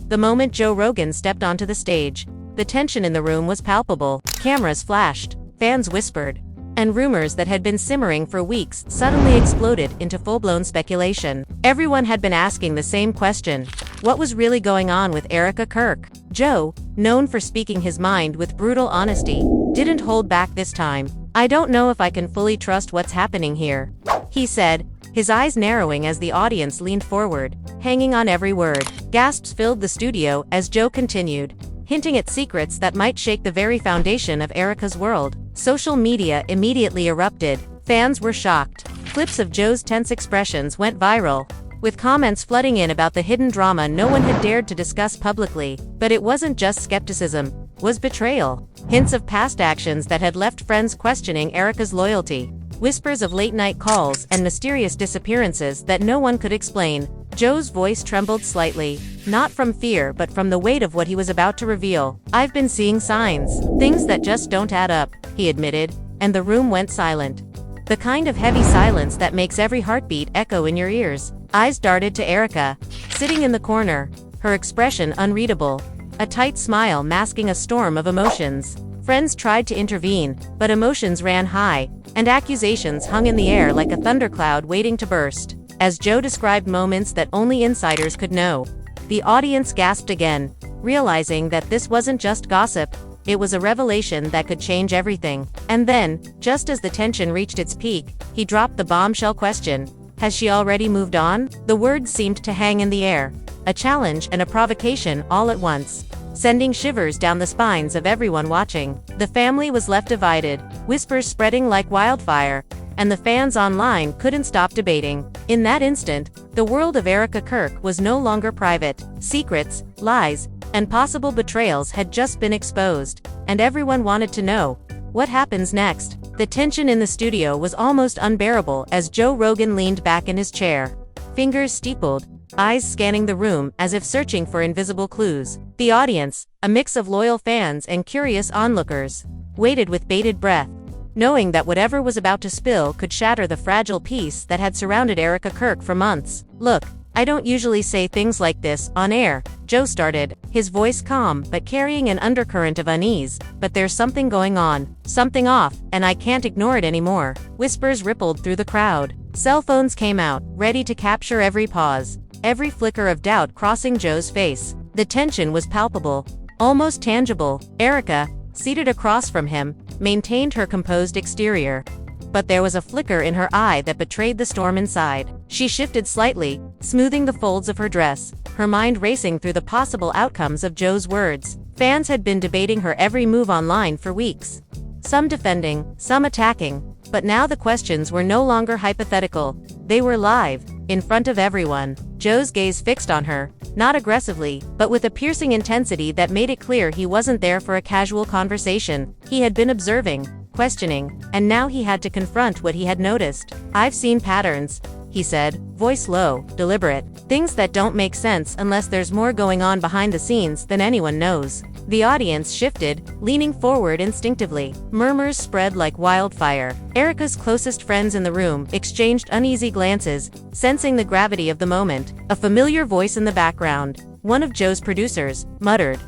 the moment Joe Rogan stepped onto the stage. The tension in the room was palpable. Cameras flashed, fans whispered, and rumors that had been simmering for weeks suddenly exploded into full-blown speculation. Everyone had been asking the same question: what was really going on with Erika Kirk? Joe, known for speaking his mind with brutal honesty, didn't hold back this time. "I don't know if I can fully trust what's happening here," he said, his eyes narrowing as the audience leaned forward, hanging on every word. Gasps filled the studio as Joe continued, hinting at secrets that might shake the very foundation of Erika's world. Social media immediately erupted. Fans were shocked. Clips of Joe's tense expressions went viral, with comments flooding in about the hidden drama no one had dared to discuss publicly. But it wasn't just skepticism, it was betrayal. Hints of past actions that had left friends questioning Erika's loyalty. Whispers of late-night calls and mysterious disappearances that no one could explain. Joe's voice trembled slightly, not from fear but from the weight of what he was about to reveal. "I've been seeing signs, things that just don't add up," he admitted, and the room went silent. The kind of heavy silence that makes every heartbeat echo in your ears. Eyes darted to Erika, sitting in the corner, her expression unreadable, a tight smile masking a storm of emotions. Friends tried to intervene, but emotions ran high, and accusations hung in the air like a thundercloud waiting to burst. As Joe described moments that only insiders could know, the audience gasped again, realizing that this wasn't just gossip, it was a revelation that could change everything. And then, just as the tension reached its peak, he dropped the bombshell question: "Has she already moved on?" The words seemed to hang in the air, a challenge and a provocation all at once, sending shivers down the spines of everyone watching. The family was left divided, whispers spreading like wildfire, and the fans online couldn't stop debating. In that instant, the world of Erika Kirk was no longer private. Secrets, lies, and possible betrayals had just been exposed, and everyone wanted to know, what happens next? The tension in the studio was almost unbearable as Joe Rogan leaned back in his chair, fingers steepled, eyes scanning the room as if searching for invisible clues. The audience, a mix of loyal fans and curious onlookers, waited with bated breath, knowing that whatever was about to spill could shatter the fragile peace that had surrounded Erika Kirk for months. "Look, I don't usually say things like this on air," Joe started, his voice calm but carrying an undercurrent of unease, "but there's something going on, something off, and I can't ignore it anymore." Whispers rippled through the crowd. Cell phones came out, ready to capture every pause, every flicker of doubt crossing Joe's face. The tension was palpable, almost tangible. Erika, seated across from him, maintained her composed exterior, but there was a flicker in her eye that betrayed the storm inside. She shifted slightly, smoothing the folds of her dress, her mind racing through the possible outcomes of Joe's words. Fans had been debating her every move online for weeks, some defending, some attacking, but now the questions were no longer hypothetical. They were live, in front of everyone. Joe's gaze fixed on her, not aggressively, but with a piercing intensity that made it clear he wasn't there for a casual conversation. He had been observing, questioning, and now he had to confront what he had noticed. "I've seen patterns," he said, voice low, deliberate. "Things that don't make sense unless there's more going on behind the scenes than anyone knows." The audience shifted, leaning forward instinctively. Murmurs spread like wildfire. Erika's closest friends in the room exchanged uneasy glances, sensing the gravity of the moment. A familiar voice in the background, one of Joe's producers, muttered,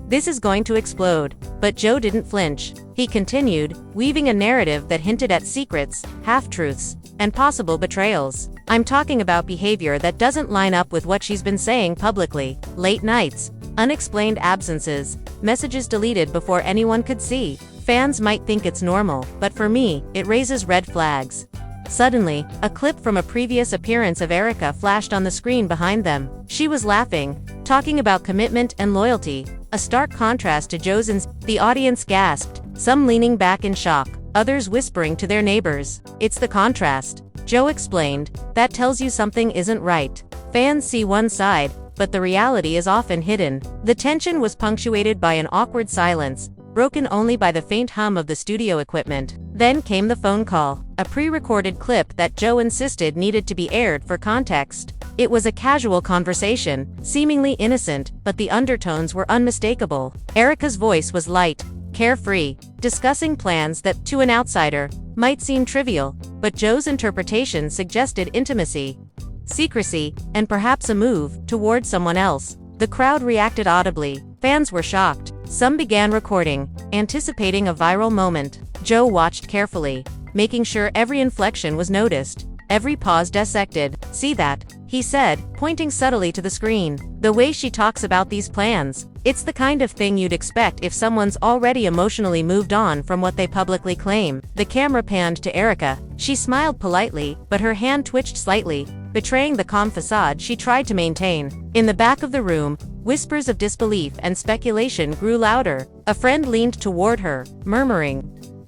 "This is going to explode." But Joe didn't flinch. He continued, weaving a narrative that hinted at secrets, half-truths, and possible betrayals. "I'm talking about behavior that doesn't line up with what she's been saying publicly. Late nights, unexplained absences, messages deleted before anyone could see. Fans might think it's normal, but for me, it raises red flags." Suddenly, a clip from a previous appearance of Erika flashed on the screen behind them. She was laughing, talking about commitment and loyalty, a stark contrast to Joe's. The audience gasped, some leaning back in shock, others whispering to their neighbors. "It's the contrast," Joe explained, "that tells you something isn't right. Fans see one side, but the reality is often hidden." The tension was punctuated by an awkward silence, broken only by the faint hum of the studio equipment. Then came the phone call, a pre-recorded clip that Joe insisted needed to be aired for context. It was a casual conversation, seemingly innocent, but the undertones were unmistakable. Erika's voice was light, carefree, discussing plans that, to an outsider, might seem trivial, but Joe's interpretation suggested intimacy, secrecy, and perhaps a move toward someone else. The crowd reacted audibly. Fans were shocked. Some began recording, anticipating a viral moment. Joe watched carefully, making sure every inflection was noticed, every pause dissected. "See that?" he said, pointing subtly to the screen. "The way she talks about these plans. It's the kind of thing you'd expect if someone's already emotionally moved on from what they publicly claim." The camera panned to Erika. She smiled politely, but her hand twitched slightly, betraying the calm facade she tried to maintain. In the back of the room, whispers of disbelief and speculation grew louder. A friend leaned toward her, murmuring,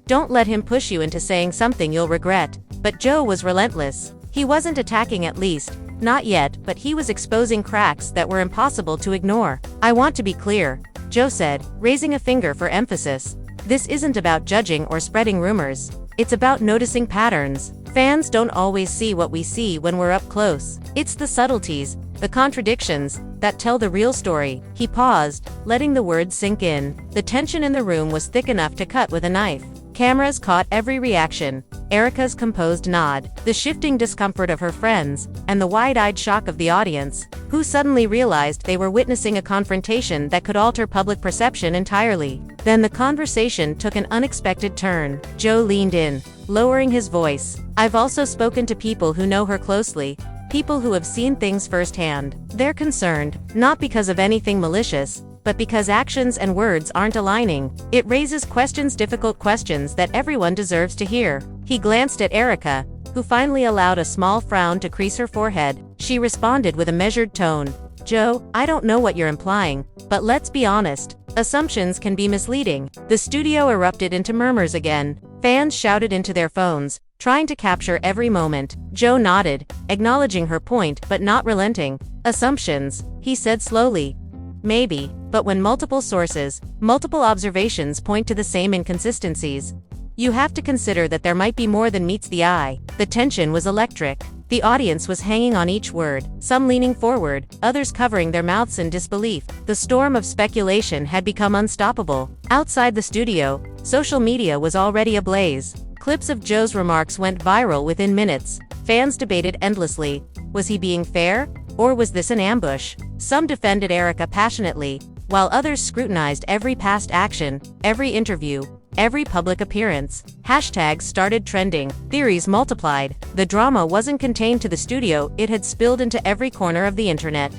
"Don't let him push you into saying something you'll regret." But Joe was relentless. He wasn't attacking, at least not yet, but he was exposing cracks that were impossible to ignore. "I want to be clear," Joe said, raising a finger for emphasis. "This isn't about judging or spreading rumors. It's about noticing patterns. Fans don't always see what we see when we're up close. It's the subtleties, the contradictions, that tell the real story." He paused, letting the words sink in. The tension in the room was thick enough to cut with a knife. Cameras caught every reaction. Erika's composed nod, the shifting discomfort of her friends, and the wide-eyed shock of the audience, who suddenly realized they were witnessing a confrontation that could alter public perception entirely. Then the conversation took an unexpected turn. Joe leaned in, lowering his voice. "I've also spoken to people who know her closely, people who have seen things firsthand. They're concerned, not because of anything malicious, but because actions and words aren't aligning. It raises questions, difficult questions that everyone deserves to hear." He glanced at Erika, who finally allowed a small frown to crease her forehead. She responded with a measured tone. "Joe, I don't know what you're implying, but let's be honest. Assumptions can be misleading." The studio erupted into murmurs again. Fans shouted into their phones, trying to capture every moment. Joe nodded, acknowledging her point but not relenting. "Assumptions," he said slowly. "Maybe, but when multiple sources, multiple observations point to the same inconsistencies, you have to consider that there might be more than meets the eye." The tension was electric. The audience was hanging on each word, some leaning forward, others covering their mouths in disbelief. The storm of speculation had become unstoppable. Outside the studio, social media was already ablaze. Clips of Joe's remarks went viral within minutes. Fans debated endlessly. Was he being fair? Or was this an ambush? Some defended Erika passionately, while others scrutinized every past action, every interview, every public appearance. Hashtags started trending. Theories multiplied. The drama wasn't contained to the studio, it had spilled into every corner of the internet,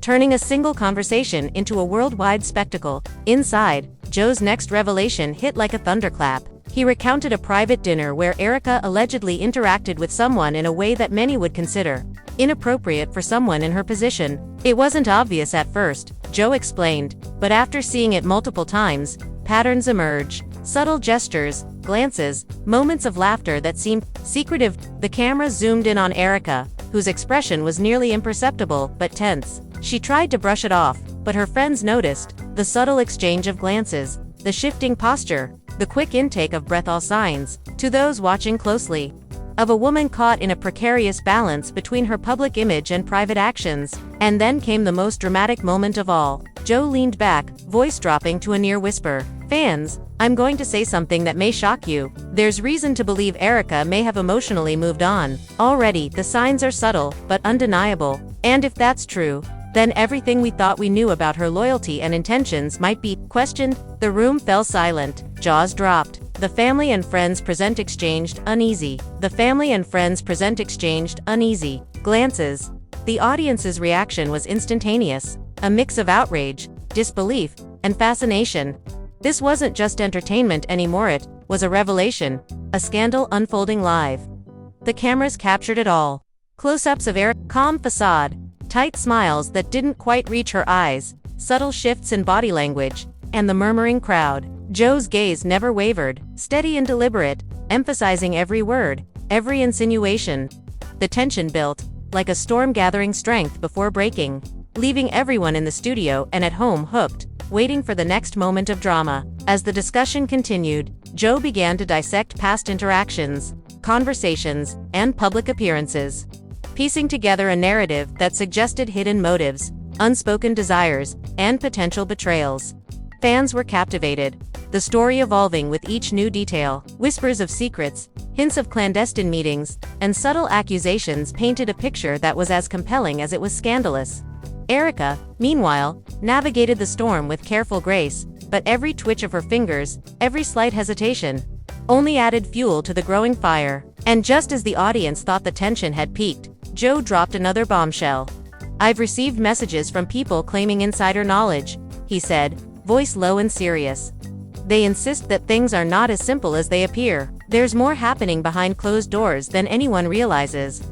turning a single conversation into a worldwide spectacle. Inside, Joe's next revelation hit like a thunderclap. He recounted a private dinner where Erika allegedly interacted with someone in a way that many would consider inappropriate for someone in her position. "It wasn't obvious at first," Joe explained, "but after seeing it multiple times, patterns emerge. Subtle gestures, glances, moments of laughter that seemed secretive." The camera zoomed in on Erika, whose expression was nearly imperceptible but tense. She tried to brush it off, but her friends noticed the subtle exchange of glances, the shifting posture, the quick intake of breath, all signs, to those watching closely, of a woman caught in a precarious balance between her public image and private actions. And then came the most dramatic moment of all. Joe leaned back, voice dropping to a near whisper. "Fans, I'm going to say something that may shock you. There's reason to believe Erika may have emotionally moved on. Already, the signs are subtle, but undeniable. And if that's true, then everything we thought we knew about her loyalty and intentions might be questioned." The room fell silent. Jaws dropped. The family and friends present exchanged uneasy. Glances. The audience's reaction was instantaneous, a mix of outrage, disbelief, and fascination. This wasn't just entertainment anymore, it was a revelation, a scandal unfolding live. The cameras captured it all. Close-ups of Erika's calm facade, tight smiles that didn't quite reach her eyes, subtle shifts in body language, and the murmuring crowd. Joe's gaze never wavered, steady and deliberate, emphasizing every word, every insinuation. The tension built, like a storm gathering strength before breaking, leaving everyone in the studio and at home hooked, waiting for the next moment of drama. As the discussion continued, Joe began to dissect past interactions, conversations, and public appearances, piecing together a narrative that suggested hidden motives, unspoken desires, and potential betrayals. Fans were captivated, the story evolving with each new detail. Whispers of secrets, hints of clandestine meetings, and subtle accusations painted a picture that was as compelling as it was scandalous. Erika, meanwhile, navigated the storm with careful grace, but every twitch of her fingers, every slight hesitation, only added fuel to the growing fire. And just as the audience thought the tension had peaked, Joe dropped another bombshell. "I've received messages from people claiming insider knowledge," he said, voice low and serious. "They insist that things are not as simple as they appear. There's more happening behind closed doors than anyone realizes.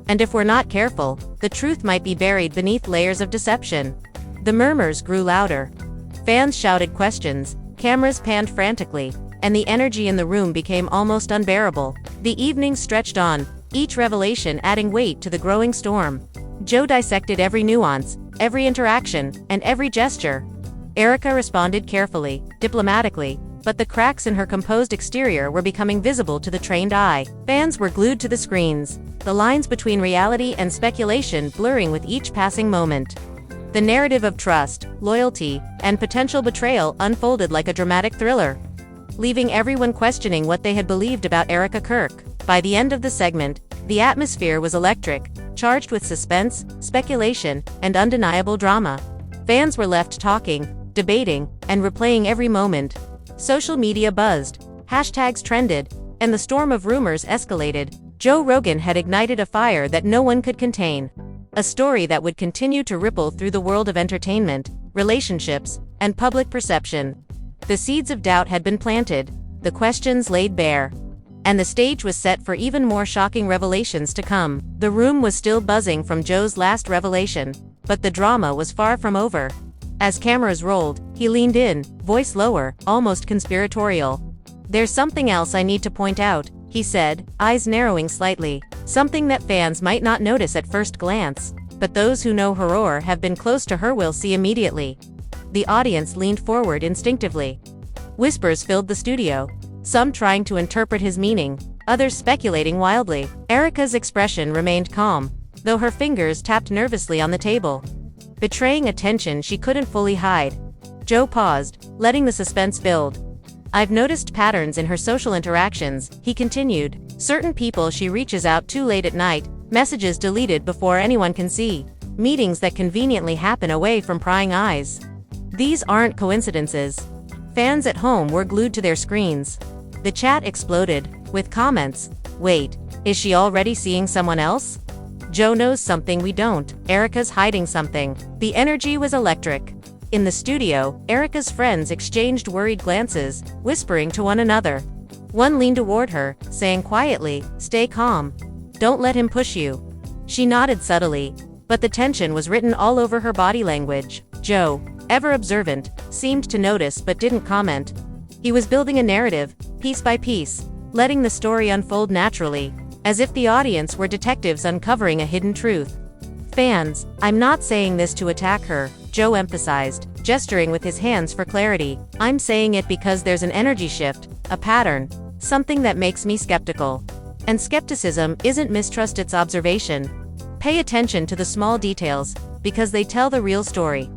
And if we're not careful, the truth might be buried beneath layers of deception." The murmurs grew louder. Fans shouted questions, cameras panned frantically, and the energy in the room became almost unbearable. The evening stretched on, each revelation adding weight to the growing storm. Joe dissected every nuance, every interaction, and every gesture. Erika responded carefully, diplomatically, but the cracks in her composed exterior were becoming visible to the trained eye. Fans were glued to the screens, the lines between reality and speculation blurring with each passing moment. The narrative of trust, loyalty, and potential betrayal unfolded like a dramatic thriller, leaving everyone questioning what they had believed about Erika Kirk. By the end of the segment, the atmosphere was electric, charged with suspense, speculation, and undeniable drama. Fans were left talking, debating, and replaying every moment. Social media buzzed, hashtags trended, and the storm of rumors escalated. Joe Rogan had ignited a fire that no one could contain. A story that would continue to ripple through the world of entertainment, relationships, and public perception. The seeds of doubt had been planted, the questions laid bare, and the stage was set for even more shocking revelations to come. The room was still buzzing from Joe's last revelation, but the drama was far from over. As cameras rolled, he leaned in, voice lower, almost conspiratorial. "There's something else I need to point out," he said, eyes narrowing slightly. "Something that fans might not notice at first glance, but those who know her or have been close to her will see immediately." The audience leaned forward instinctively. Whispers filled the studio, some trying to interpret his meaning, others speculating wildly. Erika's expression remained calm, though her fingers tapped nervously on the table, betraying a tension she couldn't fully hide. Joe paused, letting the suspense build. "I've noticed patterns in her social interactions," he continued. "Certain people she reaches out to late at night, messages deleted before anyone can see, meetings that conveniently happen away from prying eyes. These aren't coincidences." Fans at home were glued to their screens. The chat exploded, with comments. "Wait, is she already seeing someone else? Joe knows something we don't. Erika's hiding something." The energy was electric. In the studio, Erika's friends exchanged worried glances, whispering to one another. One leaned toward her, saying quietly, "Stay calm. Don't let him push you." She nodded subtly, but the tension was written all over her body language. Joe, ever observant, seemed to notice but didn't comment. He was building a narrative, piece by piece, letting the story unfold naturally, as if the audience were detectives uncovering a hidden truth. "Fans, I'm not saying this to attack her," Joe emphasized, gesturing with his hands for clarity. "I'm saying it because there's an energy shift, a pattern, something that makes me skeptical. And skepticism isn't mistrust, it's observation. Pay attention to the small details, because they tell the real story."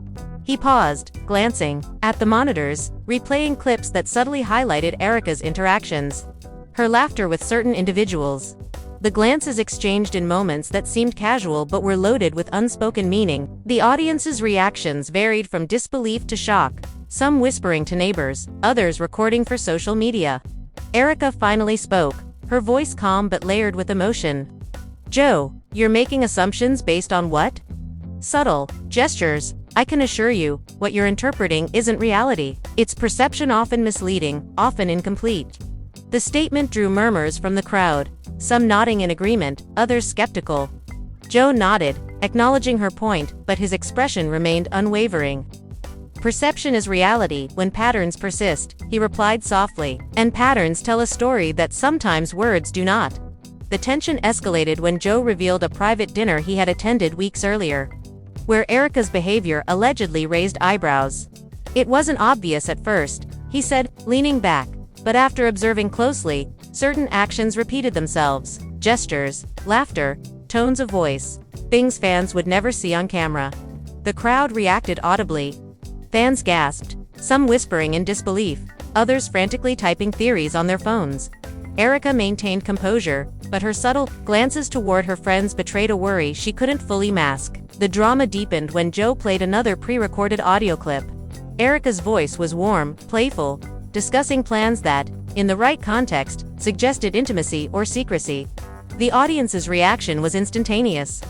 He paused, glancing at the monitors, replaying clips that subtly highlighted Erika's interactions. Her laughter with certain individuals. The glances exchanged in moments that seemed casual but were loaded with unspoken meaning. The audience's reactions varied from disbelief to shock, some whispering to neighbors, others recording for social media. Erika finally spoke, her voice calm but layered with emotion. "Joe, you're making assumptions based on what? Subtle gestures. I can assure you, what you're interpreting isn't reality. It's perception, often misleading, often incomplete." The statement drew murmurs from the crowd, some nodding in agreement, others skeptical. Joe nodded, acknowledging her point, but his expression remained unwavering. "Perception is reality when patterns persist," he replied softly, "and patterns tell a story that sometimes words do not." The tension escalated when Joe revealed a private dinner he had attended weeks earlier, where Erika's behavior allegedly raised eyebrows. "It wasn't obvious at first," he said, leaning back, "but after observing closely, certain actions repeated themselves. Gestures, laughter, tones of voice. Things fans would never see on camera." The crowd reacted audibly. Fans gasped, some whispering in disbelief, others frantically typing theories on their phones. Erika maintained composure, but her subtle glances toward her friends betrayed a worry she couldn't fully mask. The drama deepened when Joe played another pre-recorded audio clip. Erika's voice was warm, playful, discussing plans that, in the right context, suggested intimacy or secrecy. The audience's reaction was instantaneous.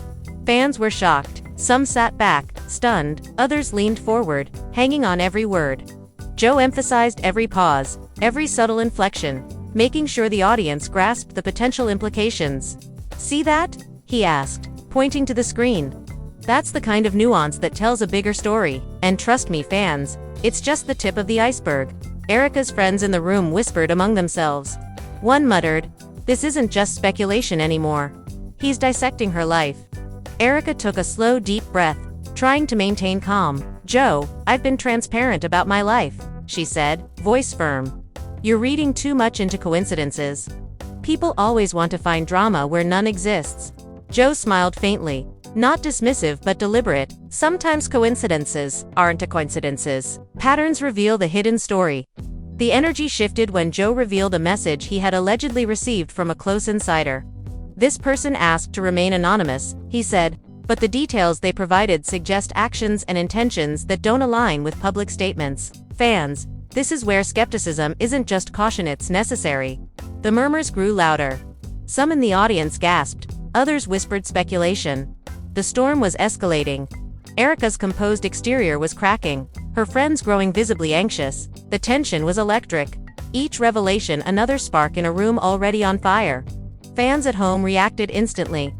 Fans were shocked. Some sat back, stunned, others leaned forward, hanging on every word. Joe emphasized every pause, every subtle inflection, making sure the audience grasped the potential implications. "See that?" he asked, pointing to the screen. "That's the kind of nuance that tells a bigger story, and trust me, fans, it's just the tip of the iceberg." Erika's friends in the room whispered among themselves. One muttered, "This isn't just speculation anymore. He's dissecting her life." Erika took a slow, deep breath, trying to maintain calm. "Joe, I've been transparent about my life," she said, voice firm. "You're reading too much into coincidences. People always want to find drama where none exists." Joe smiled faintly, not dismissive but deliberate. "Sometimes coincidences aren't coincidences. Patterns reveal the hidden story." The energy shifted when Joe revealed a message he had allegedly received from a close insider. "This person asked to remain anonymous," he said, "but the details they provided suggest actions and intentions that don't align with public statements." Fans, this is where skepticism isn't just caution, it's necessary. The murmurs grew louder. Some in the audience gasped, others whispered speculation. The storm was escalating. Erika's composed exterior was cracking, her friends growing visibly anxious. The tension was electric. Each revelation another spark in a room already on fire. Fans at home reacted instantly.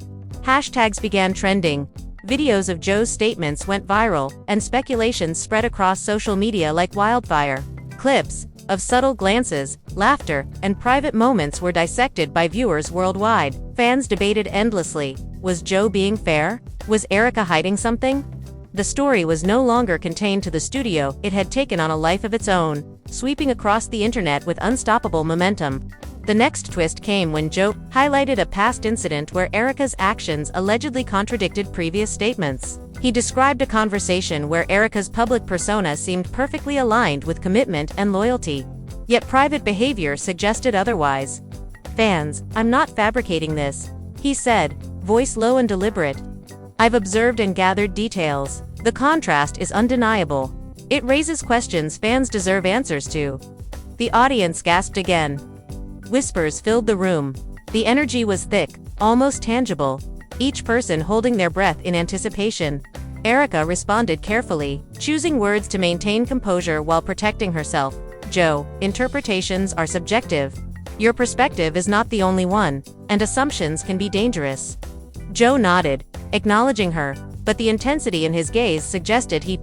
Hashtags began trending. Videos of Joe's statements went viral, and speculations spread across social media like wildfire. Clips of subtle glances, laughter, and private moments were dissected by viewers worldwide. Fans debated endlessly. Was Joe being fair? Was Erika hiding something? The story was no longer contained to the studio, it had taken on a life of its own, sweeping across the internet with unstoppable momentum. The next twist came when Joe highlighted a past incident where Erika's actions allegedly contradicted previous statements. He described a conversation where Erika's public persona seemed perfectly aligned with commitment and loyalty. Yet private behavior suggested otherwise. "Fans, I'm not fabricating this," he said, voice low and deliberate. "I've observed and gathered details. The contrast is undeniable. It raises questions fans deserve answers to." The audience gasped again. Whispers filled the room. The energy was thick, almost tangible, each person holding their breath in anticipation. Erika responded carefully, choosing words to maintain composure while protecting herself. "Joe, interpretations are subjective. Your perspective is not the only one, and assumptions can be dangerous." Joe nodded, acknowledging her, but the intensity in his gaze suggested he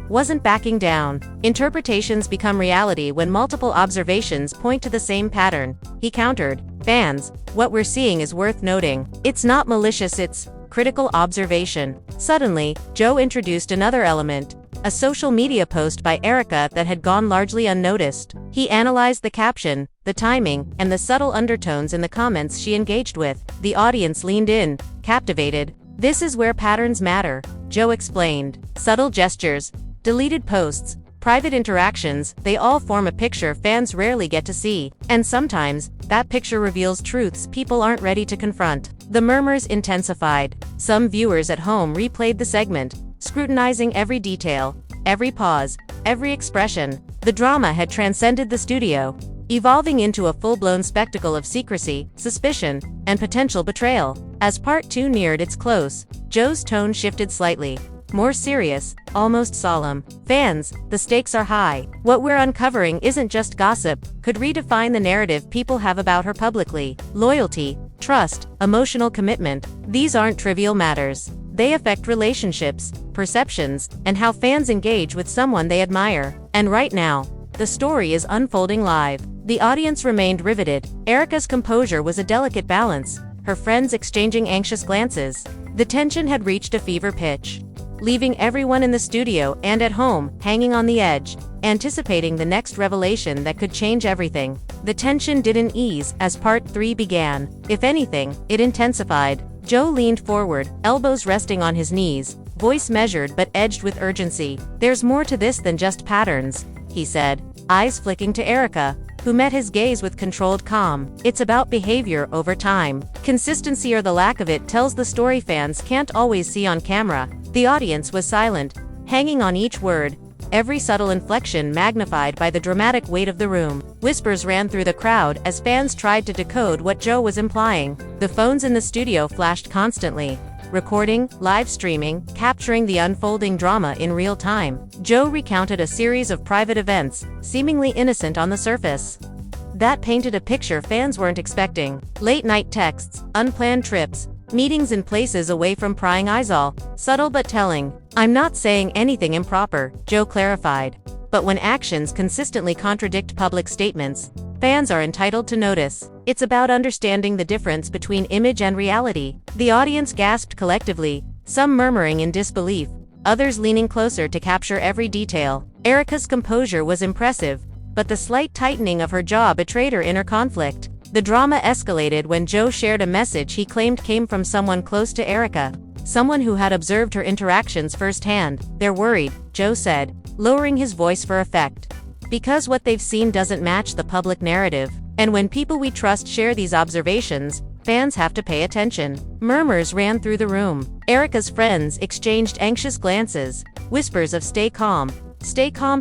wasn't backing down. "Interpretations become reality when multiple observations point to the same pattern," he countered. "Fans, what we're seeing is worth noting. It's not malicious, it's critical observation." Suddenly, Joe introduced another element, a social media post by Erika that had gone largely unnoticed. He analyzed the caption, the timing, and the subtle undertones in the comments she engaged with. The audience leaned in, captivated. "This is where patterns matter," Joe explained. "Subtle gestures, deleted posts, private interactions, they all form a picture fans rarely get to see. And sometimes, that picture reveals truths people aren't ready to confront." The murmurs intensified. Some viewers at home replayed the segment, scrutinizing every detail, every pause, every expression. The drama had transcended the studio, evolving into a full-blown spectacle of secrecy, suspicion, and potential betrayal. As part 2 neared its close, Joe's tone shifted slightly, more serious, almost solemn. "Fans, the stakes are high. What we're uncovering isn't just gossip, could redefine the narrative people have about her publicly. Loyalty, trust, emotional commitment, these aren't trivial matters. They affect relationships, perceptions, and how fans engage with someone they admire. And right now, the story is unfolding live." The audience remained riveted. Erika's composure was a delicate balance, her friends exchanging anxious glances. The tension had reached a fever pitch, leaving everyone in the studio and at home hanging on the edge, anticipating the next revelation that could change everything. The tension didn't ease as part 3 began. If anything, it intensified. Joe leaned forward, elbows resting on his knees, voice measured but edged with urgency. "There's more to this than just patterns," he said, eyes flicking to Erika. who met his gaze with controlled calm. It's about behavior over time. Consistency or the lack of it tells the story fans can't always see on camera. The audience was silent, hanging on each word, every subtle inflection magnified by the dramatic weight of the room. Whispers ran through the crowd as fans tried to decode what Joe was implying. The phones in the studio flashed constantly, recording, live streaming, capturing the unfolding drama in real time. Joe recounted a series of private events, seemingly innocent on the surface, that painted a picture fans weren't expecting. Late-night texts, unplanned trips, meetings in places away from prying eyes, all subtle but telling. "I'm not saying anything improper," Joe clarified. But when actions consistently contradict public statements, fans are entitled to notice. It's about understanding the difference between image and reality. The audience gasped collectively, some murmuring in disbelief, others leaning closer to capture every detail. Erika's composure was impressive, but the slight tightening of her jaw betrayed her inner conflict. The drama escalated when Joe shared a message he claimed came from someone close to Erika, someone who had observed her interactions firsthand. "They're worried," Joe said, lowering his voice for effect, "because what they've seen doesn't match the public narrative. And when people we trust share these observations, fans have to pay attention." Murmurs ran through the room. Erika's friends exchanged anxious glances, whispers of stay calm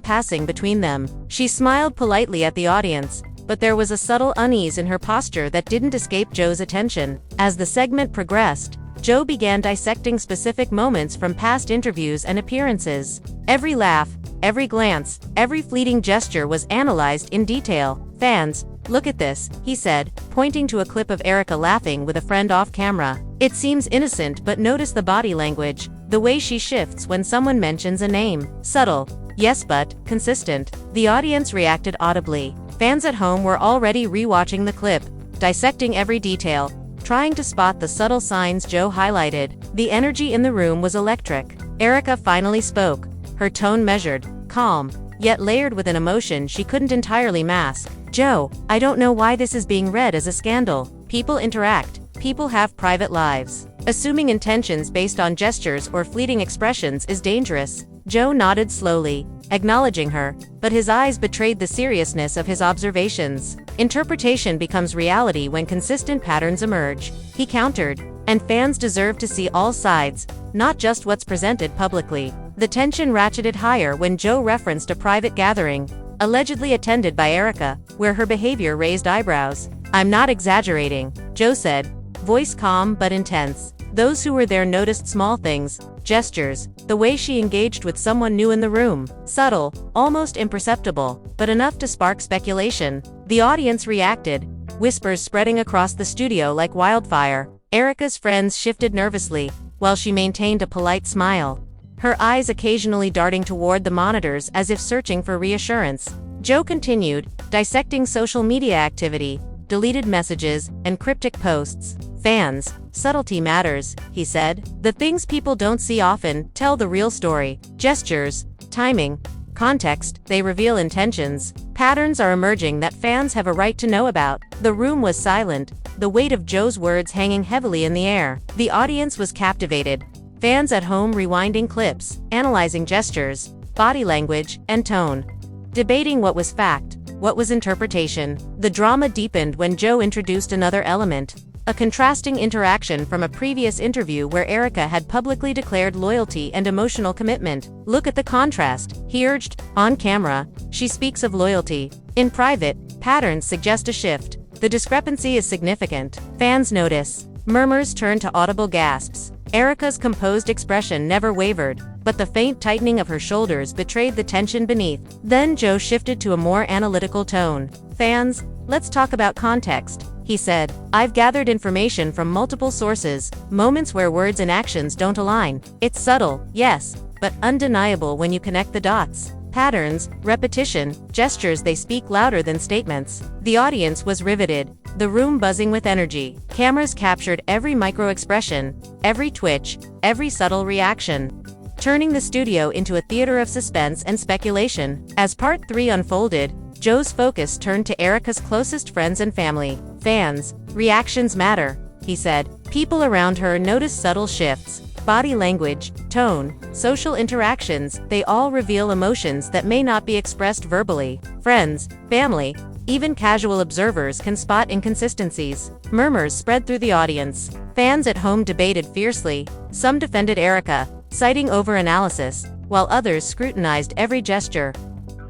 passing between them. She smiled politely at the audience, but there was a subtle unease in her posture that didn't escape Joe's attention. As the segment progressed, Joe began dissecting specific moments from past interviews and appearances. Every laugh, every glance, every fleeting gesture was analyzed in detail. "Fans, look at this," he said, pointing to a clip of Erika laughing with a friend off camera. "It seems innocent, but notice the body language, the way she shifts when someone mentions a name. Subtle, yes, but consistent." The audience reacted audibly. Fans at home were already rewatching the clip, dissecting every detail, trying to spot the subtle signs Joe highlighted. The energy in the room was electric. Erika finally spoke, her tone measured, calm, yet layered with an emotion she couldn't entirely mask. "Joe, I don't know why this is being read as a scandal. People interact. People have private lives. Assuming intentions based on gestures or fleeting expressions is dangerous." Joe nodded slowly, acknowledging her, but his eyes betrayed the seriousness of his observations. "Interpretation becomes reality when consistent patterns emerge," he countered, "and fans deserve to see all sides, not just what's presented publicly." The tension ratcheted higher when Joe referenced a private gathering, allegedly attended by Erika, where her behavior raised eyebrows. "I'm not exaggerating," Joe said, voice calm but intense. "Those who were there noticed small things, gestures, the way she engaged with someone new in the room. Subtle, almost imperceptible, but enough to spark speculation." The audience reacted, whispers spreading across the studio like wildfire. Erika's friends shifted nervously, while she maintained a polite smile, her eyes occasionally darting toward the monitors as if searching for reassurance. Joe continued, dissecting social media activity, deleted messages, and cryptic posts. "Fans, subtlety matters," he said. "The things people don't see often tell the real story. Gestures, timing, context, they reveal intentions. Patterns are emerging that fans have a right to know about." The room was silent, the weight of Joe's words hanging heavily in the air. The audience was captivated, fans at home rewinding clips, analyzing gestures, body language, and tone, debating what was fact, what was interpretation. The drama deepened when Joe introduced another element, a contrasting interaction from a previous interview where Erika had publicly declared loyalty and emotional commitment. "Look at the contrast," he urged. "On camera, she speaks of loyalty. In private, patterns suggest a shift. The discrepancy is significant." Fans notice. Murmurs turned to audible gasps. Erika's composed expression never wavered, but the faint tightening of her shoulders betrayed the tension beneath. Then Joe shifted to a more analytical tone. "Fans, let's talk about context," he said. "I've gathered information from multiple sources, moments where words and actions don't align. It's subtle, yes, but undeniable when you connect the dots. Patterns, repetition, gestures, they speak louder than statements." The audience was riveted, the room buzzing with energy. Cameras captured every micro-expression, every twitch, every subtle reaction, turning the studio into a theater of suspense and speculation. As Part 3 unfolded, Joe's focus turned to Erika's closest friends and family. "Fans, reactions matter," he said. People around her noticed subtle shifts, body language, tone, social interactions, they all reveal emotions that may not be expressed verbally. Friends, family, Even casual observers can spot inconsistencies. Murmurs spread through the audience. Fans at home debated fiercely. Some defended Erika, citing over-analysis, while others scrutinized every gesture,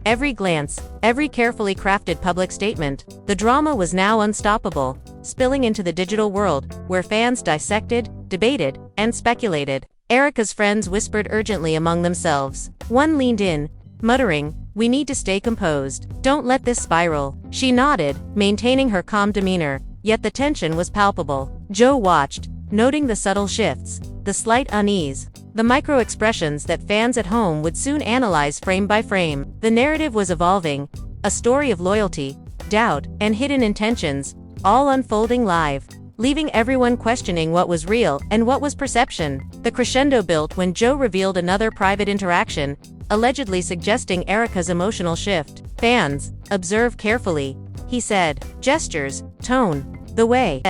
every glance, every carefully crafted public statement. The drama was now unstoppable, spilling into the digital world, where fans dissected, debated, and speculated. Erika's friends whispered urgently among themselves. One leaned in, muttering, "We need to stay composed. Don't let this spiral." She nodded, maintaining her calm demeanor, yet the tension was palpable. Joe watched, noting the subtle shifts, the slight unease, the micro-expressions that fans at home would soon analyze frame by frame. The narrative was evolving, a story of loyalty, doubt, and hidden intentions, all unfolding live, leaving everyone questioning what was real and what was perception. The crescendo built when Joe revealed another private interaction, allegedly suggesting Erika's emotional shift. "Fans, observe carefully," he said. "Gestures, tone, the way."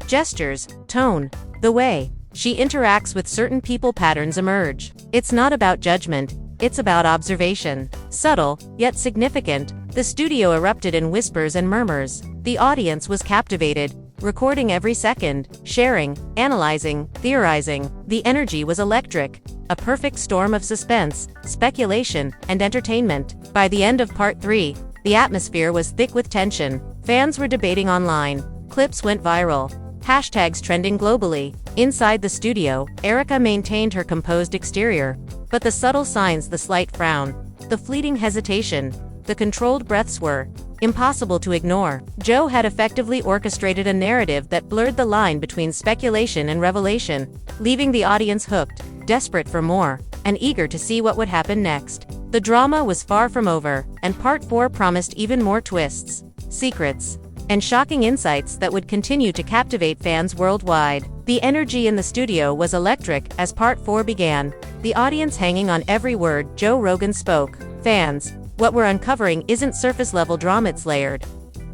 Gestures, tone, the way she interacts with certain people, patterns emerge. It's not about judgment, it's about observation. Subtle, yet significant, the studio erupted in whispers and murmurs. The audience was captivated, recording every second, sharing, analyzing, theorizing. The energy was electric, a perfect storm of suspense, speculation, and entertainment. By the end of Part 3, the atmosphere was thick with tension. Fans were debating online, clips went viral, hashtags trending globally. Inside the studio, Erika maintained her composed exterior, but the subtle signs, the slight frown, the fleeting hesitation, the controlled breaths were impossible to ignore. Joe had effectively orchestrated a narrative that blurred the line between speculation and revelation, leaving the audience hooked, desperate for more, and eager to see what would happen next. The drama was far from over, and Part 4 promised even more twists, secrets, and shocking insights that would continue to captivate fans worldwide. The energy in the studio was electric as Part 4 began, the audience hanging on every word Joe Rogan spoke. "Fans, what we're uncovering isn't surface-level drama, it's layered,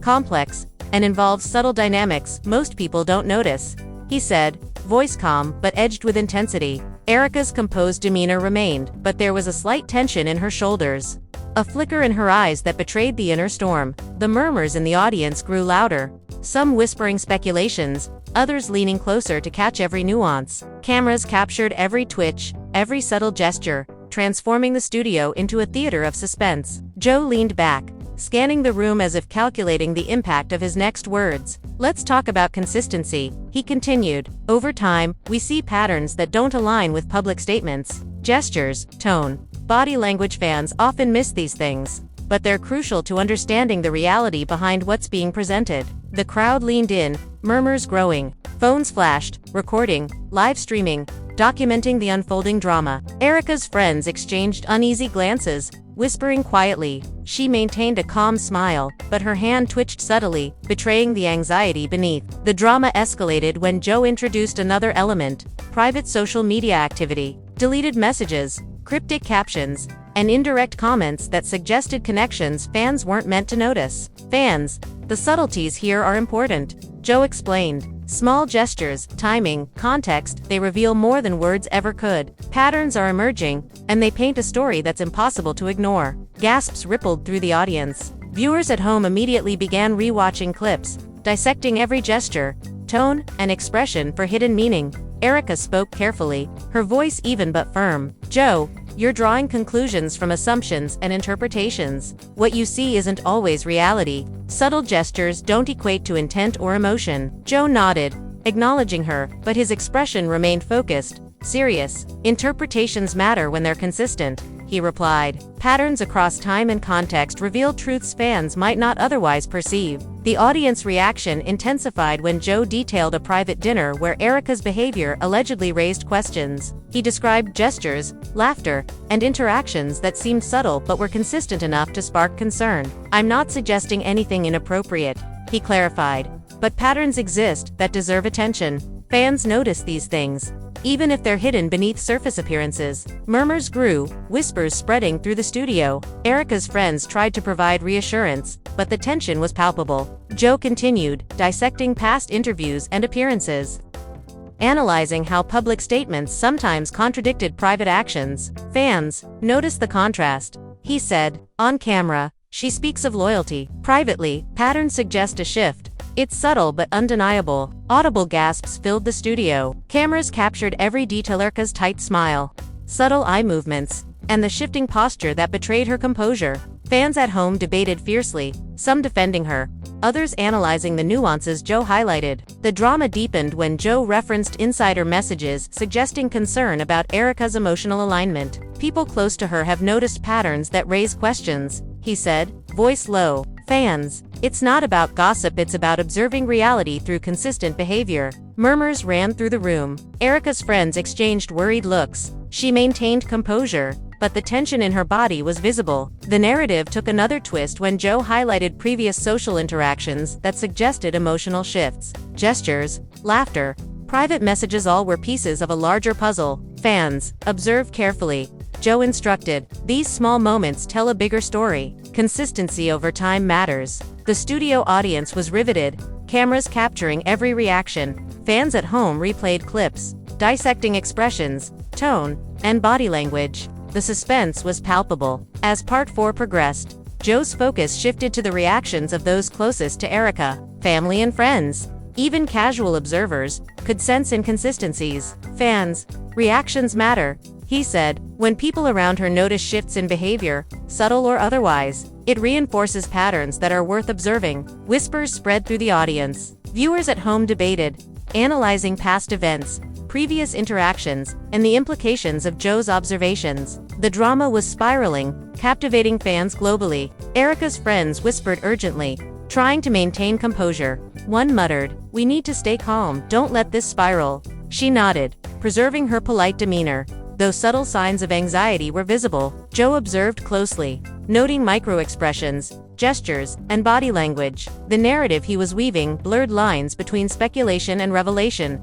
complex, and involves subtle dynamics most people don't notice," he said, voice calm but edged with intensity. Erika's composed demeanor remained, but there was a slight tension in her shoulders, a flicker in her eyes that betrayed the inner storm. The murmurs in the audience grew louder, some whispering speculations, others leaning closer to catch every nuance. Cameras captured every twitch, every subtle gesture, transforming the studio into a theater of suspense. Joe leaned back, scanning the room as if calculating the impact of his next words. "Let's talk about consistency," he continued. "Over time, we see patterns that don't align with public statements. Gestures, tone, body language. Fans often miss these things, but they're crucial to understanding the reality behind what's being presented." The crowd leaned in, murmurs growing. Phones flashed, recording, live streaming, documenting the unfolding drama. Erika's friends exchanged uneasy glances, whispering quietly. She maintained a calm smile, but her hand twitched subtly, betraying the anxiety beneath. The drama escalated when Joe introduced another element, private social media activity, deleted messages, cryptic captions, and indirect comments that suggested connections fans weren't meant to notice. "Fans, the subtleties here are important," Joe explained. "Small gestures, timing, context, they reveal more than words ever could. Patterns are emerging, and they paint a story that's impossible to ignore." Gasps rippled through the audience. Viewers at home immediately began rewatching clips, dissecting every gesture, tone, and expression for hidden meaning. Erika spoke carefully, her voice even but firm. "Joe, you're drawing conclusions from assumptions and interpretations. What you see isn't always reality. Subtle gestures don't equate to intent or emotion." Joe nodded, acknowledging her, but his expression remained focused, serious. "Interpretations matter when they're consistent," he replied. "Patterns across time and context reveal truths fans might not otherwise perceive." The audience reaction intensified when Joe detailed a private dinner where Erika's behavior allegedly raised questions. He described gestures, laughter, and interactions that seemed subtle but were consistent enough to spark concern. "I'm not suggesting anything inappropriate," he clarified, "but patterns exist that deserve attention. Fans notice these things, even if they're hidden beneath surface appearances." Murmurs grew, whispers spreading through the studio. Erika's friends tried to provide reassurance, but the tension was palpable. Joe continued, dissecting past interviews and appearances, analyzing how public statements sometimes contradicted private actions. "Fans, notice the contrast," he said. "On camera, She speaks of loyalty. Privately, patterns suggest a shift. It's subtle but undeniable. Audible gasps filled the studio. Cameras captured every detail: Erika's tight smile, subtle eye movements, and the shifting posture that betrayed her composure. Fans at home debated fiercely, some defending her, others analyzing the nuances Joe highlighted. The drama deepened when Joe referenced insider messages suggesting concern about Erika's emotional alignment. People close to her have noticed patterns that raise questions, he said, voice low. Fans, it's not about gossip, it's about observing reality through consistent behavior. Murmurs ran through the room. Erika's friends exchanged worried looks. She maintained composure, but the tension in her body was visible. The narrative took another twist when Joe highlighted previous social interactions that suggested emotional shifts. Gestures, laughter, private messages, all were pieces of a larger puzzle. Fans, observe carefully, Joe instructed. These small moments tell a bigger story. Consistency over time matters. The studio audience was riveted, cameras capturing every reaction. Fans at home replayed clips, dissecting expressions, tone, and body language. The suspense was palpable. As Part 4 progressed, Joe's focus shifted to the reactions of those closest to Erika, family and friends. Even casual observers could sense inconsistencies. Fans, reactions matter, he said. When people around her notice shifts in behavior, subtle or otherwise, it reinforces patterns that are worth observing. Whispers spread through the audience. Viewers at home debated, analyzing past events, previous interactions, and the implications of Joe's observations. The drama was spiraling, captivating fans globally. Erika's friends whispered urgently, trying to maintain composure. One muttered, "We need to stay calm, don't let this spiral." She nodded, preserving her polite demeanor. Though subtle signs of anxiety were visible, Joe observed closely, noting micro-expressions, gestures, and body language. The narrative he was weaving blurred lines between speculation and revelation,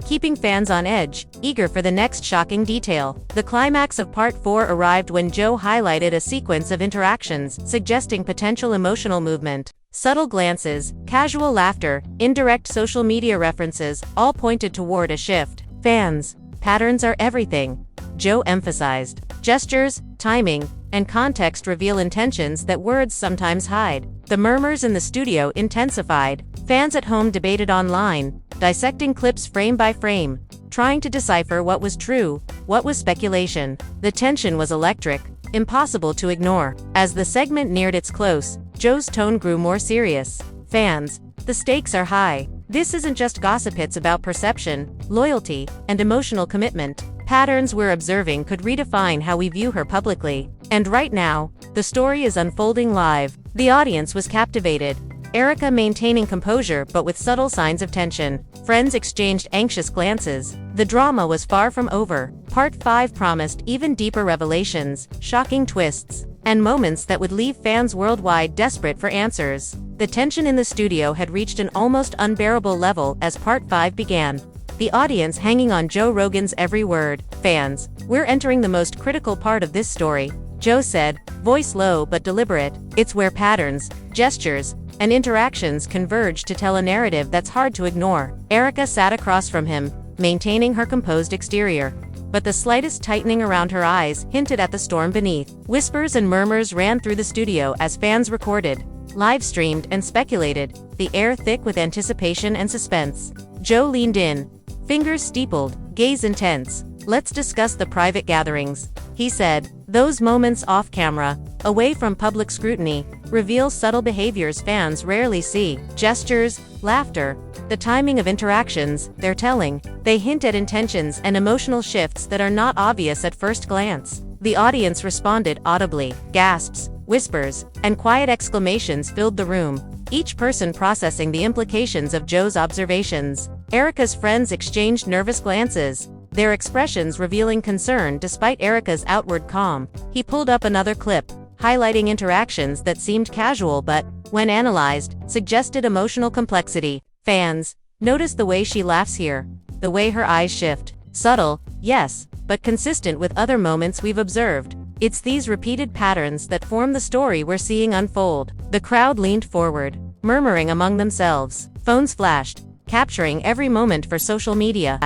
keeping fans on edge, eager for the next shocking detail. The climax of Part 4 arrived when Joe highlighted a sequence of interactions suggesting potential emotional movement. Subtle glances, casual laughter, indirect social media references, all pointed toward a shift. Fans, patterns are everything, Joe emphasized. Gestures, timing, and context reveal intentions that words sometimes hide. The murmurs in the studio intensified. Fans at home debated online, dissecting clips frame by frame, trying to decipher what was true, what was speculation. The tension was electric, impossible to ignore. As the segment neared its close, Joe's tone grew more serious. Fans, the stakes are high. This isn't just gossip, it's about perception, loyalty, and emotional commitment. Patterns we're observing could redefine how we view her publicly. And right now, the story is unfolding live. The audience was captivated, Erika maintaining composure but with subtle signs of tension. Friends exchanged anxious glances. The drama was far from over. Part 5 promised even deeper revelations, shocking twists, and moments that would leave fans worldwide desperate for answers. The tension in the studio had reached an almost unbearable level as Part 5 began, the audience hanging on Joe Rogan's every word. Fans, we're entering the most critical part of this story, Joe said, voice low but deliberate. It's where patterns, gestures, and interactions converge to tell a narrative that's hard to ignore. Erika sat across from him, maintaining her composed exterior, but the slightest tightening around her eyes hinted at the storm beneath. Whispers and murmurs ran through the studio as fans recorded, live-streamed, and speculated, the air thick with anticipation and suspense. Joe leaned in, fingers steepled, gaze intense. Let's discuss the private gatherings, he said. Those moments off camera, away from public scrutiny, reveal subtle behaviors fans rarely see. Gestures, laughter, the timing of interactions, they're telling. They hint at intentions and emotional shifts that are not obvious at first glance. The audience responded audibly. Gasps, whispers, and quiet exclamations filled the room, each person processing the implications of Joe's observations. Erika's friends exchanged nervous glances, their expressions revealing concern despite Erika's outward calm. He pulled up another clip, highlighting interactions that seemed casual but, when analyzed, suggested emotional complexity. Fans, notice the way she laughs here, the way her eyes shift. Subtle, yes, but consistent with other moments we've observed. It's these repeated patterns that form the story we're seeing unfold. The crowd leaned forward, murmuring among themselves. Phones flashed, capturing every moment for social media.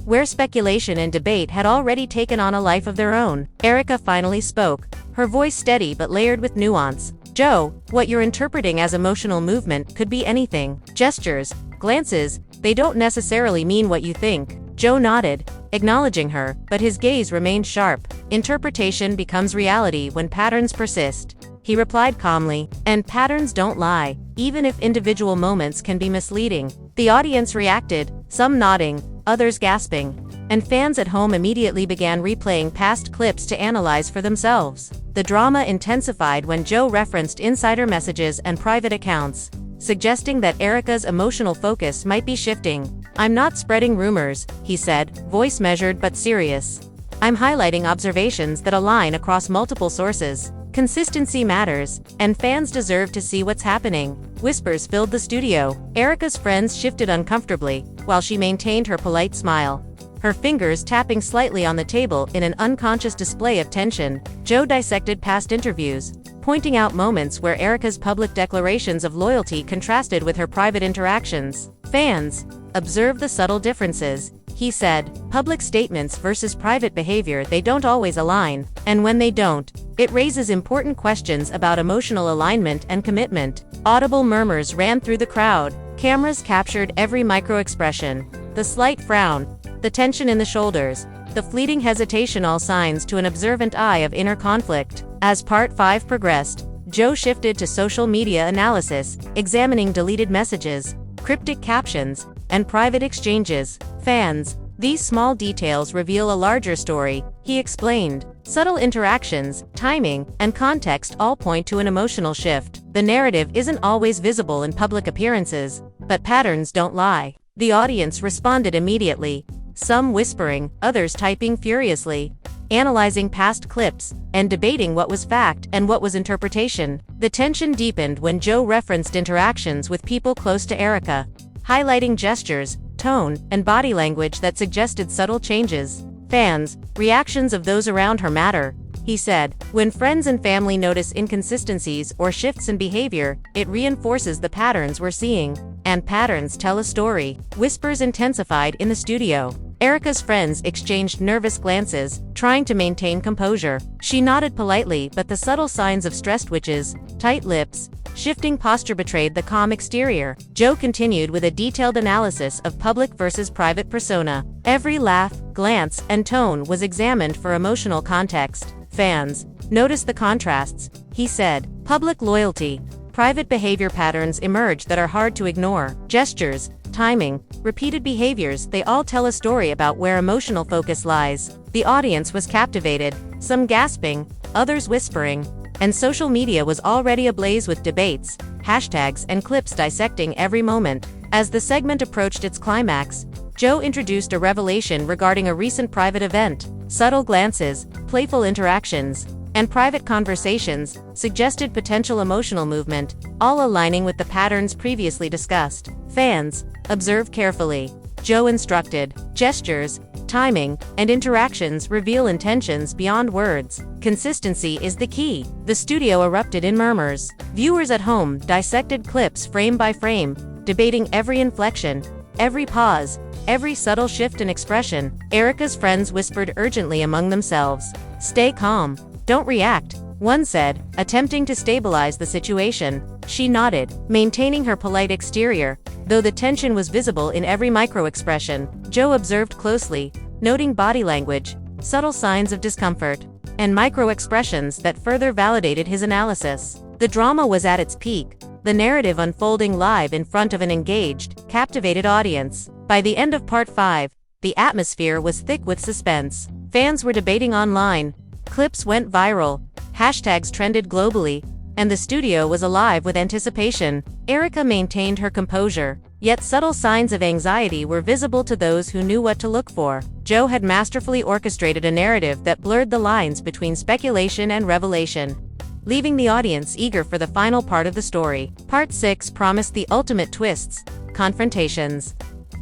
Where speculation and debate had already taken on a life of their own. Erika finally spoke, her voice steady but layered with nuance. "Joe, what you're interpreting as emotional movement could be anything. Gestures, glances, they don't necessarily mean what you think." Joe nodded, acknowledging her, but his gaze remained sharp. "Interpretation becomes reality when patterns persist," he replied calmly. "And patterns don't lie, even if individual moments can be misleading." The audience reacted, some nodding, others gasping, and fans at home immediately began replaying past clips to analyze for themselves. The drama intensified when Joe referenced insider messages and private accounts, suggesting that Erika's emotional focus might be shifting. "I'm not spreading rumors," he said, voice measured but serious. "I'm highlighting observations that align across multiple sources. Consistency matters, and fans deserve to see what's happening." Whispers filled the studio. Erika's friends shifted uncomfortably, while she maintained her polite smile, her fingers tapping slightly on the table in an unconscious display of tension. Joe dissected past interviews, pointing out moments where Erika's public declarations of loyalty contrasted with her private interactions. "Fans, observe the subtle differences," he said. "Public statements versus private behavior, they don't always align, and when they don't, it raises important questions about emotional alignment and commitment." Audible murmurs ran through the crowd. Cameras captured every micro-expression. The slight frown, the tension in the shoulders, the fleeting hesitation, all signs to an observant eye of inner conflict. As Part 5 progressed, Joe shifted to social media analysis, examining deleted messages, cryptic captions, and private exchanges. "Fans, these small details reveal a larger story," he explained. "Subtle interactions, timing, and context all point to an emotional shift. The narrative isn't always visible in public appearances, but patterns don't lie." The audience responded immediately, some whispering, others typing furiously, analyzing past clips, and debating what was fact and what was interpretation. The tension deepened when Joe referenced interactions with people close to Erika, highlighting gestures, tone, and body language that suggested subtle changes. "Fans, reactions of those around her matter," he said. "When friends and family notice inconsistencies or shifts in behavior, it reinforces the patterns we're seeing. And patterns tell a story." Whispers intensified in the studio. Erika's friends exchanged nervous glances, trying to maintain composure. She nodded politely, but the subtle signs of stress twitches, tight lips, shifting posture betrayed the calm exterior. Joe continued with a detailed analysis of public versus private persona. Every laugh, glance, and tone was examined for emotional context. "Fans, notice the contrasts," he said. "Public loyalty, private behavior patterns emerge that are hard to ignore. Gestures, timing, repeated behaviors, they all tell a story about where emotional focus lies." The audience was captivated, some gasping, others whispering, and social media was already ablaze with debates, hashtags, and clips dissecting every moment. As the segment approached its climax, Joe introduced a revelation regarding a recent private event. Subtle glances, playful interactions, and private conversations suggested potential emotional movement, all aligning with the patterns previously discussed. "Fans, observe carefully," Joe instructed. "Gestures, timing, and interactions reveal intentions beyond words. Consistency is the key." The studio erupted in murmurs. Viewers at home dissected clips frame by frame, debating every inflection, every pause, every subtle shift in expression. Erika's friends whispered urgently among themselves, "Stay calm. Don't react," one said, attempting to stabilize the situation. She nodded, maintaining her polite exterior, though the tension was visible in every micro-expression. Joe observed closely, noting body language, subtle signs of discomfort, and micro-expressions that further validated his analysis. The drama was at its peak, the narrative unfolding live in front of an engaged, captivated audience. By the end of Part 5, the atmosphere was thick with suspense. Fans were debating online, clips went viral, hashtags trended globally, and the studio was alive with anticipation. Erika maintained her composure, yet subtle signs of anxiety were visible to those who knew what to look for. Joe had masterfully orchestrated a narrative that blurred the lines between speculation and revelation, leaving the audience eager for the final part of the story. Part 6 promised the ultimate twists, confrontations,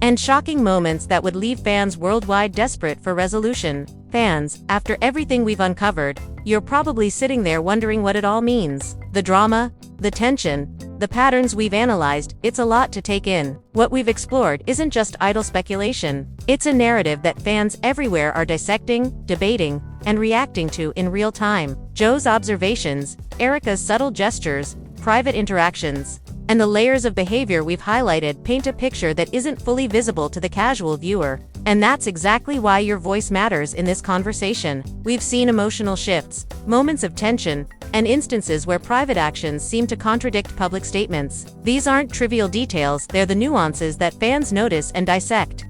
and shocking moments that would leave fans worldwide desperate for resolution. Fans, after everything we've uncovered, you're probably sitting there wondering what it all means. The drama, the tension, the patterns we've analyzed, it's a lot to take in. What we've explored isn't just idle speculation. It's a narrative that fans everywhere are dissecting, debating, and reacting to in real time. Joe's observations, Erika's subtle gestures, private interactions, and the layers of behavior we've highlighted paint a picture that isn't fully visible to the casual viewer. And that's exactly why your voice matters in this conversation. We've seen emotional shifts, moments of tension, and instances where private actions seem to contradict public statements. These aren't trivial details, they're the nuances that fans notice and dissect,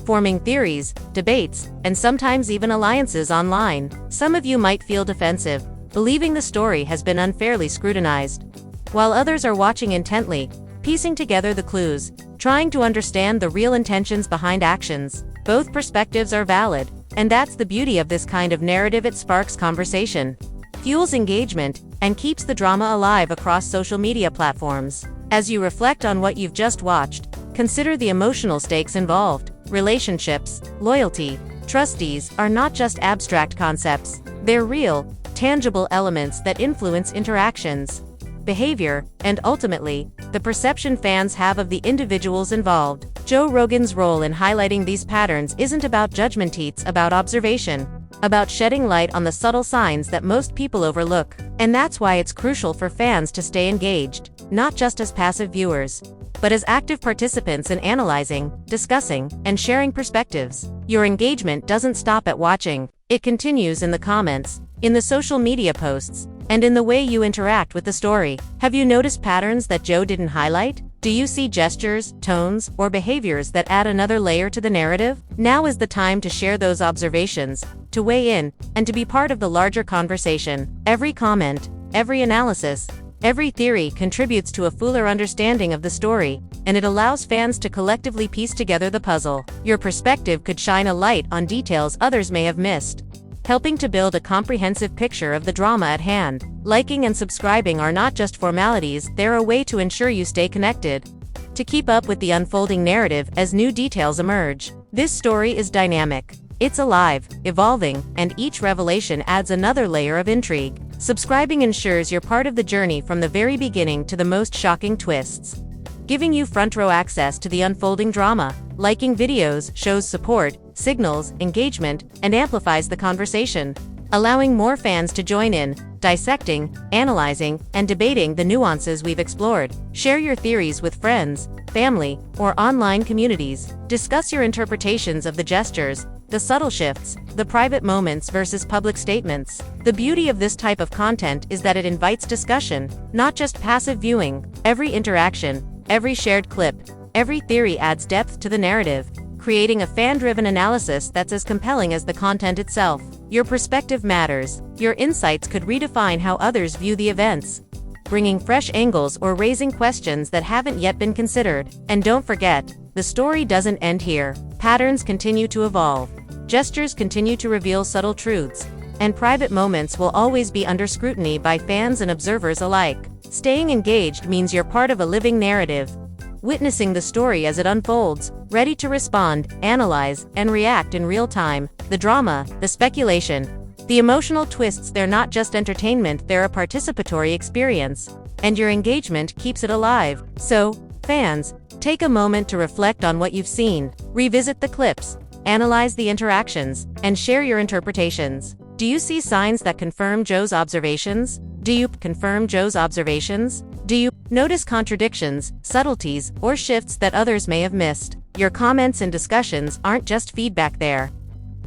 forming theories, debates, and sometimes even alliances online. Some of you might feel defensive, believing the story has been unfairly scrutinized, while others are watching intently, piecing together the clues, trying to understand the real intentions behind actions. Both perspectives are valid, and that's the beauty of this kind of narrative. It sparks conversation, fuels engagement, and keeps the drama alive across social media platforms. As you reflect on what you've just watched, consider the emotional stakes involved. Relationships, loyalty, trustees are not just abstract concepts. They're real, tangible elements that influence interactions, behavior, and ultimately, the perception fans have of the individuals involved. Joe Rogan's role in highlighting these patterns isn't about judgment, it's about observation, about shedding light on the subtle signs that most people overlook. And that's why it's crucial for fans to stay engaged, not just as passive viewers, but as active participants in analyzing, discussing, and sharing perspectives. Your engagement doesn't stop at watching, it continues in the comments, in the social media posts, and in the way you interact with the story. Have you noticed patterns that Joe didn't highlight? Do you see gestures, tones, or behaviors that add another layer to the narrative? Now is the time to share those observations, to weigh in, and to be part of the larger conversation. Every comment, every analysis, every theory contributes to a fuller understanding of the story, and it allows fans to collectively piece together the puzzle. Your perspective could shine a light on details others may have missed, helping to build a comprehensive picture of the drama at hand. Liking and subscribing are not just formalities, they're a way to ensure you stay connected, to keep up with the unfolding narrative as new details emerge. This story is dynamic. It's alive, evolving, and each revelation adds another layer of intrigue. Subscribing ensures you're part of the journey from the very beginning to the most shocking twists, giving you front-row access to the unfolding drama. Liking videos shows support, signals engagement, and amplifies the conversation, allowing more fans to join in, dissecting, analyzing, and debating the nuances we've explored. Share your theories with friends, family, or online communities. Discuss your interpretations of the gestures, the subtle shifts, the private moments versus public statements. The beauty of this type of content is that it invites discussion, not just passive viewing. Every interaction, every shared clip, every theory adds depth to the narrative, creating a fan-driven analysis that's as compelling as the content itself. Your perspective matters. Your insights could redefine how others view the events, bringing fresh angles or raising questions that haven't yet been considered. And don't forget, the story doesn't end here. Patterns continue to evolve, gestures continue to reveal subtle truths, and private moments will always be under scrutiny by fans and observers alike. Staying engaged means you're part of a living narrative, witnessing the story as it unfolds, ready to respond, analyze, and react in real time. The drama, the speculation, the emotional twists, they're not just entertainment, they're a participatory experience, and your engagement keeps it alive. So, fans, take a moment to reflect on what you've seen, revisit the clips, analyze the interactions, and share your interpretations. Do you see signs that confirm Joe's observations? Do you confirm Joe's observations? Do you notice contradictions, subtleties, or shifts that others may have missed? Your comments and discussions aren't just feedback, they're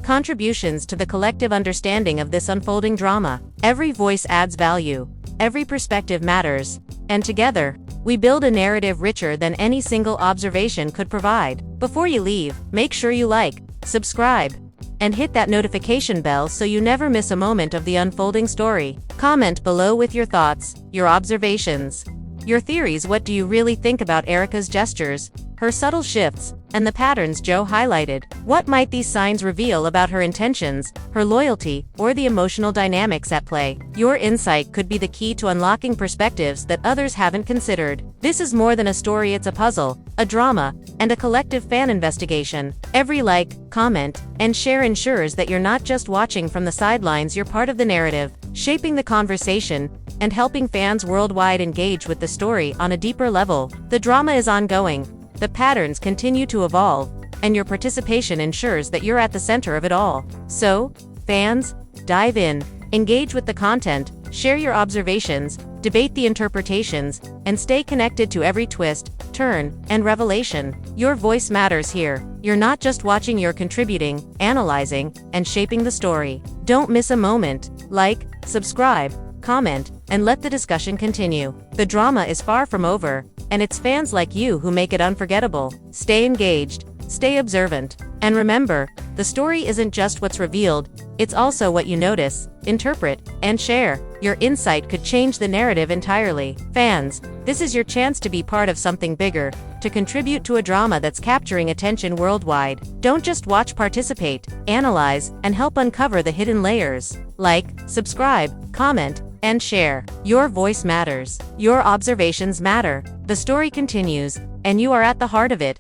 contributions to the collective understanding of this unfolding drama. Every voice adds value, every perspective matters, and together, we build a narrative richer than any single observation could provide. Before you leave, make sure you like, subscribe, and hit that notification bell so you never miss a moment of the unfolding story. Comment below with your thoughts, your observations, your theories. What do you really think about Erika's gestures, her subtle shifts, and the patterns Joe highlighted? What might these signs reveal about her intentions, her loyalty, or the emotional dynamics at play? Your insight could be the key to unlocking perspectives that others haven't considered. This is more than a story, it's a puzzle, a drama, and a collective fan investigation. Every like, comment, and share ensures that you're not just watching from the sidelines, you're part of the narrative, shaping the conversation, and helping fans worldwide engage with the story on a deeper level. The drama is ongoing, the patterns continue to evolve, and your participation ensures that you're at the center of it all. So, fans, Dive in, engage with the content, share your observations, debate the interpretations, and stay connected to every twist, turn, and revelation. Your voice matters here. You're not just watching, you're contributing, analyzing, and shaping the story. Don't miss a moment. Like, subscribe, comment, and let the discussion continue. The drama is far from over, and it's fans like you who make it unforgettable. Stay engaged, stay observant, and remember, the story isn't just what's revealed, it's also what you notice, interpret, and share. Your insight could change the narrative entirely. Fans, this is your chance to be part of something bigger, to contribute to a drama that's capturing attention worldwide. Don't just watch, participate, analyze, and help uncover the hidden layers. Like, subscribe, comment, and share. Your voice matters. Your observations matter. The story continues, and you are at the heart of it.